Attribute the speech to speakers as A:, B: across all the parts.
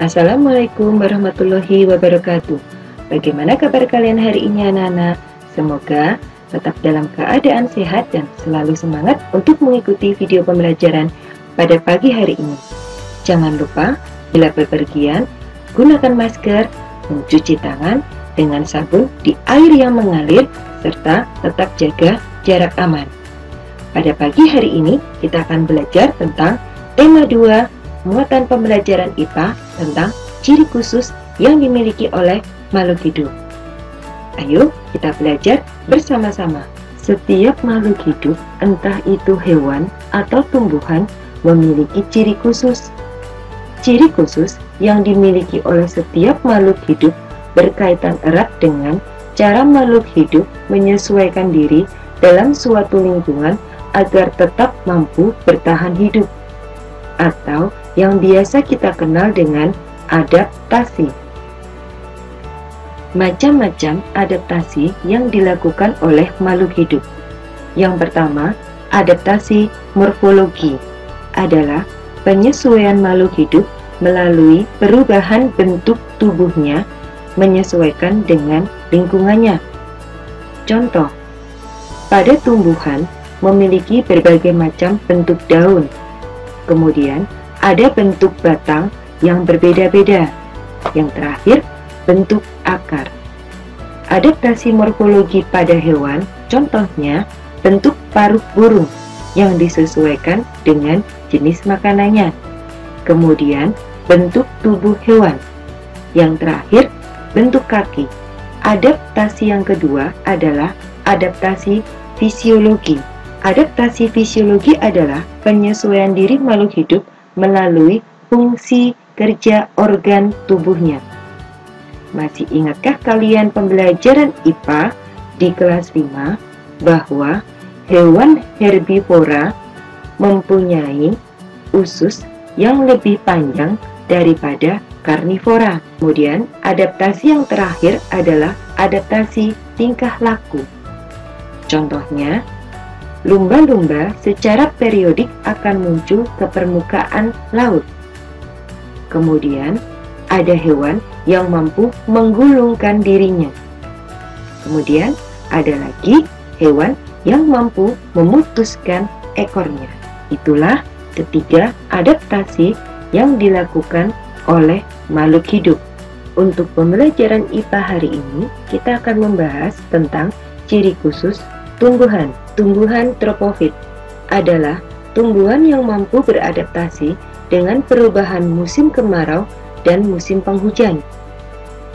A: Assalamualaikum warahmatullahi wabarakatuh. Bagaimana kabar kalian hari ini anak-anak? Semoga tetap dalam keadaan sehat dan selalu semangat untuk mengikuti video pembelajaran pada pagi hari ini. Jangan lupa bila bepergian, gunakan masker, mencuci tangan dengan sabun di air yang mengalir, serta tetap jaga jarak aman. Pada pagi hari ini kita akan belajar tentang tema 2 muatan pembelajaran IPA tentang ciri khusus yang dimiliki oleh makhluk hidup. Ayo kita belajar bersama-sama. Setiap makhluk hidup, entah itu hewan atau tumbuhan, memiliki ciri khusus. Ciri khusus yang dimiliki oleh setiap makhluk hidup berkaitan erat dengan cara makhluk hidup menyesuaikan diri dalam suatu lingkungan agar tetap mampu bertahan hidup, atau yang biasa kita kenal dengan adaptasi. Macam-macam adaptasi yang dilakukan oleh makhluk hidup. Yang pertama, adaptasi morfologi adalah penyesuaian makhluk hidup melalui perubahan bentuk tubuhnya menyesuaikan dengan lingkungannya. Contoh, pada tumbuhan memiliki berbagai macam bentuk daun. Kemudian ada bentuk batang yang berbeda-beda. Yang terakhir, bentuk akar. Adaptasi morfologi pada hewan, contohnya bentuk paruh burung yang disesuaikan dengan jenis makanannya. Kemudian bentuk tubuh hewan. Yang terakhir, bentuk kaki. Adaptasi yang kedua adalah adaptasi fisiologi. Adaptasi fisiologi adalah penyesuaian diri makhluk hidup melalui fungsi kerja organ tubuhnya. Masih ingatkah kalian pembelajaran IPA di kelas 5 bahwa hewan herbivora mempunyai usus yang lebih panjang daripada karnivora? Kemudian adaptasi yang terakhir adalah adaptasi tingkah laku. Contohnya, lumba-lumba secara periodik akan muncul ke permukaan laut. Kemudian, ada hewan yang mampu menggulungkan dirinya. Kemudian, ada lagi hewan yang mampu memutuskan ekornya. Itulah ketiga adaptasi yang dilakukan oleh makhluk hidup. Untuk pembelajaran IPA hari ini, kita akan membahas tentang ciri khusus tumbuhan. Tumbuhan tropofit adalah tumbuhan yang mampu beradaptasi dengan perubahan musim kemarau dan musim penghujan.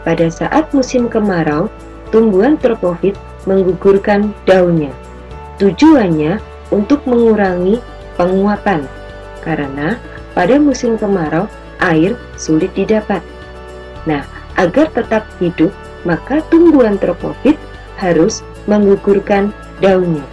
A: Pada saat musim kemarau, tumbuhan tropofit menggugurkan daunnya. Tujuannya untuk mengurangi penguapan, karena pada musim kemarau air sulit didapat. Nah, agar tetap hidup, maka tumbuhan tropofit harus menggugurkan daunnya.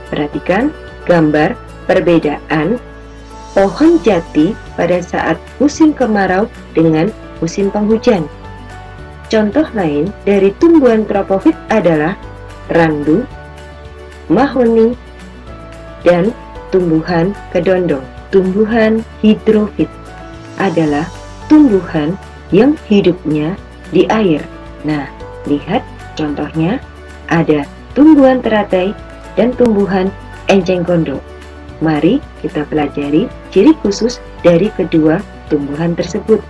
A: Perhatikan gambar perbedaan pohon jati pada saat musim kemarau dengan musim penghujan. Contoh lain dari tumbuhan tropofit adalah randu, mahoni, dan tumbuhan kedondong. Tumbuhan hidrofit adalah tumbuhan yang hidupnya di air. Nah, lihat contohnya, ada tumbuhan teratai dan tumbuhan enceng gondok. Mari kita pelajari ciri khusus dari kedua tumbuhan tersebut.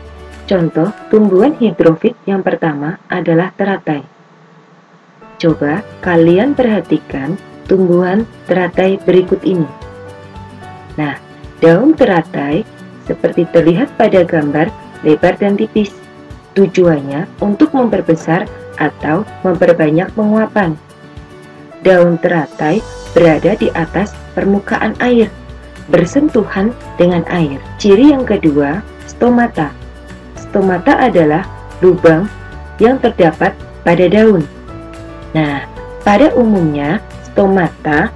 A: Contoh tumbuhan hidrofit yang pertama adalah teratai. Coba kalian perhatikan tumbuhan teratai berikut ini. Nah, daun teratai seperti terlihat pada gambar lebar dan tipis. Tujuannya untuk memperbesar atau memperbanyak penguapan. Daun teratai berada di atas permukaan air, bersentuhan dengan air. Ciri yang kedua, stomata. Stomata adalah lubang yang terdapat pada daun. Nah, pada umumnya stomata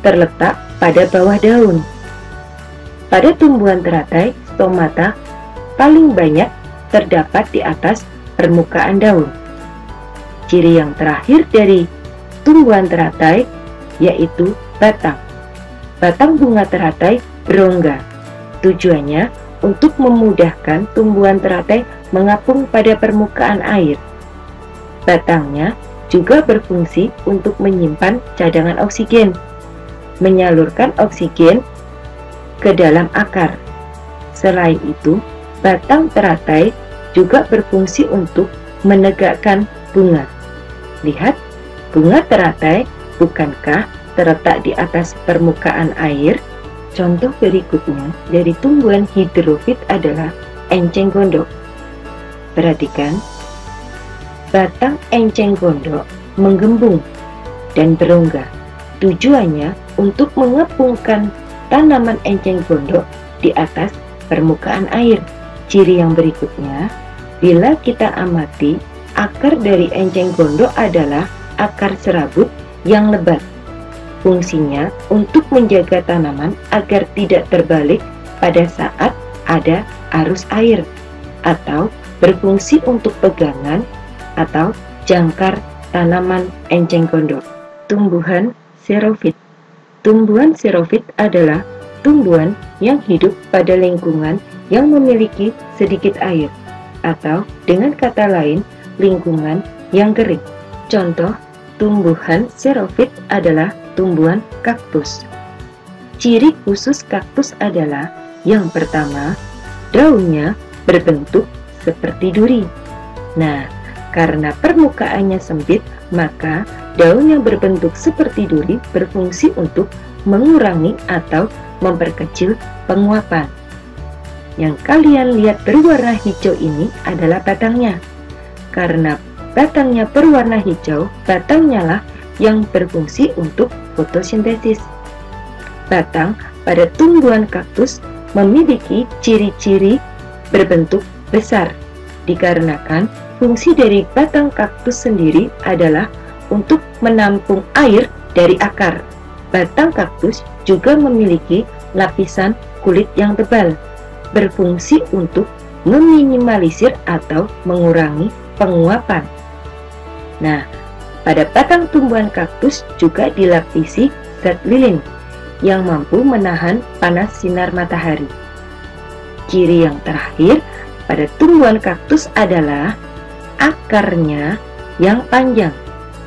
A: terletak pada bawah daun. Pada tumbuhan teratai, stomata paling banyak terdapat di atas permukaan daun. Ciri yang terakhir dari tumbuhan teratai yaitu batang. Batang bunga teratai berongga. Tujuannya untuk memudahkan tumbuhan teratai mengapung pada permukaan air. Batangnya juga berfungsi untuk menyimpan cadangan oksigen, menyalurkan oksigen ke dalam akar. Selain itu, batang teratai juga berfungsi untuk menegakkan bunga. Lihat, bunga teratai bukankah terletak di atas permukaan air? Contoh berikutnya dari tumbuhan hidrofit adalah enceng gondok. Perhatikan, batang enceng gondok menggembung dan berongga. Tujuannya untuk mengepungkan tanaman enceng gondok di atas permukaan air. Ciri yang berikutnya, bila kita amati, akar dari enceng gondok adalah akar serabut yang lebat. Fungsinya untuk menjaga tanaman agar tidak terbalik pada saat ada arus air, atau berfungsi untuk pegangan atau jangkar tanaman enceng gondok. Tumbuhan xerofit. Tumbuhan xerofit adalah tumbuhan yang hidup pada lingkungan yang memiliki sedikit air, atau dengan kata lain, lingkungan yang kering. Contoh tumbuhan xerofit adalah tumbuhan kaktus. Ciri khusus kaktus adalah yang pertama, daunnya berbentuk seperti duri. Nah, karena permukaannya sempit, maka daun yang berbentuk seperti duri berfungsi untuk mengurangi atau memperkecil penguapan. Yang kalian lihat berwarna hijau ini adalah batangnya. Karena batangnya berwarna hijau, batangnya lah yang berfungsi untuk fotosintesis. Batang pada tumbuhan kaktus memiliki ciri-ciri berbentuk besar, dikarenakan fungsi dari batang kaktus sendiri adalah untuk menampung air dari akar. Batang kaktus juga memiliki lapisan kulit yang tebal, berfungsi untuk meminimalisir atau mengurangi penguapan. Nah, pada batang tumbuhan kaktus juga dilapisi zat lilin yang mampu menahan panas sinar matahari. Ciri yang terakhir pada tumbuhan kaktus adalah akarnya yang panjang.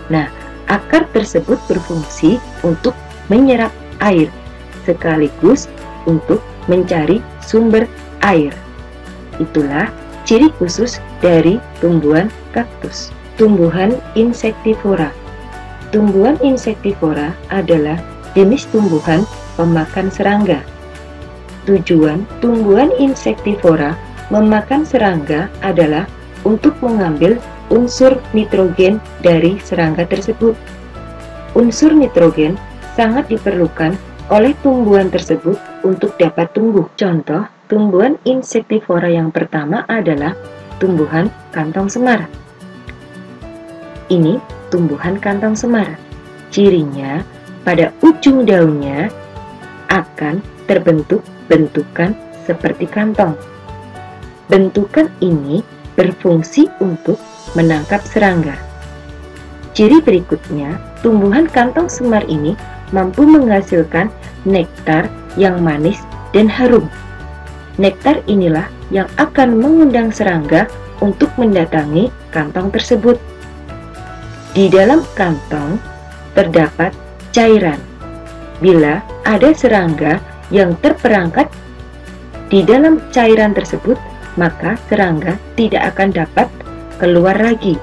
A: Nah, akar tersebut berfungsi untuk menyerap air sekaligus untuk mencari sumber air. Itulah ciri khusus dari tumbuhan kaktus. Tumbuhan insektivora. Tumbuhan insektivora adalah jenis tumbuhan pemakan serangga. Tujuan tumbuhan insektivora memakan serangga adalah untuk mengambil unsur nitrogen dari serangga tersebut. Unsur nitrogen sangat diperlukan oleh tumbuhan tersebut untuk dapat tumbuh. Contoh, tumbuhan insektivora yang pertama adalah tumbuhan kantong semar. Ini tumbuhan kantong semar. Cirinya pada ujung daunnya akan terbentuk bentukan seperti kantong. Bentukan ini berfungsi untuk menangkap serangga. Ciri berikutnya, tumbuhan kantong semar ini mampu menghasilkan nektar yang manis dan harum. Nektar inilah yang akan mengundang serangga untuk mendatangi kantong tersebut. Di dalam kantong terdapat cairan. Bila ada serangga yang terperangkap di dalam cairan tersebut, maka serangga tidak akan dapat keluar lagi.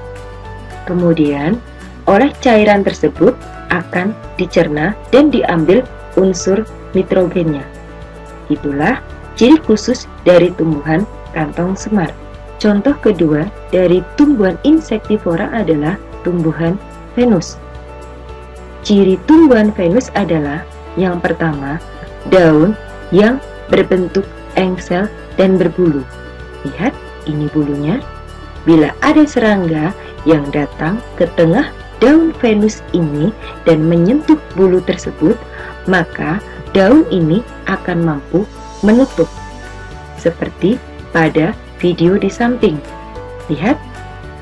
A: Kemudian, oleh cairan tersebut akan dicerna dan diambil unsur nitrogennya. Itulah ciri khusus dari tumbuhan kantong semar. Contoh kedua dari tumbuhan insektivora adalah tumbuhan Venus. Ciri tumbuhan Venus adalah yang pertama, daun yang berbentuk engsel dan berbulu. Lihat, ini bulunya. Bila ada serangga yang datang ke tengah daun Venus ini dan menyentuh bulu tersebut, maka daun ini akan mampu menutup. Seperti pada video di samping. Lihat.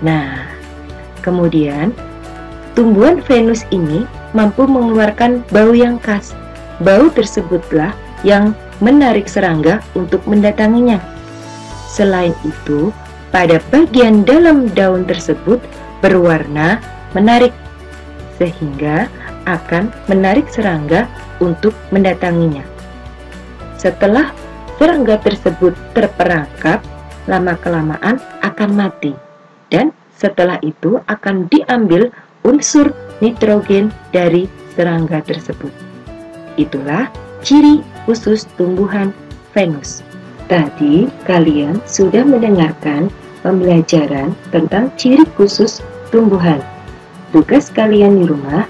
A: Nah, kemudian tumbuhan Venus ini mampu mengeluarkan bau yang khas. Bau tersebutlah yang menarik serangga untuk mendatanginya. Selain itu, pada bagian dalam daun tersebut berwarna menarik, sehingga akan menarik serangga untuk mendatanginya. Setelah serangga tersebut terperangkap, lama-kelamaan akan mati, dan setelah itu akan diambil unsur nitrogen dari serangga tersebut. Itulah ciri khusus tumbuhan Venus. Tadi kalian sudah mendengarkan pembelajaran tentang ciri khusus tumbuhan. Tugas kalian di rumah,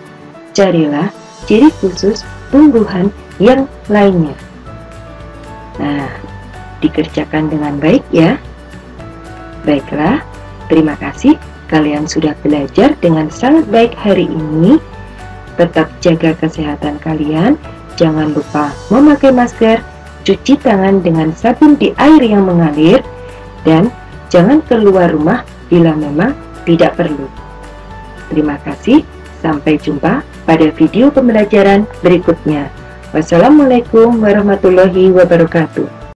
A: carilah ciri khusus tumbuhan yang lainnya. Nah, dikerjakan dengan baik ya. Baiklah, terima kasih kalian sudah belajar dengan sangat baik hari ini. Tetap jaga kesehatan kalian, jangan lupa memakai masker, cuci tangan dengan sabun di air yang mengalir, dan jangan keluar rumah bila memang tidak perlu. Terima kasih, sampai jumpa pada video pembelajaran berikutnya. Wassalamualaikum warahmatullahi wabarakatuh.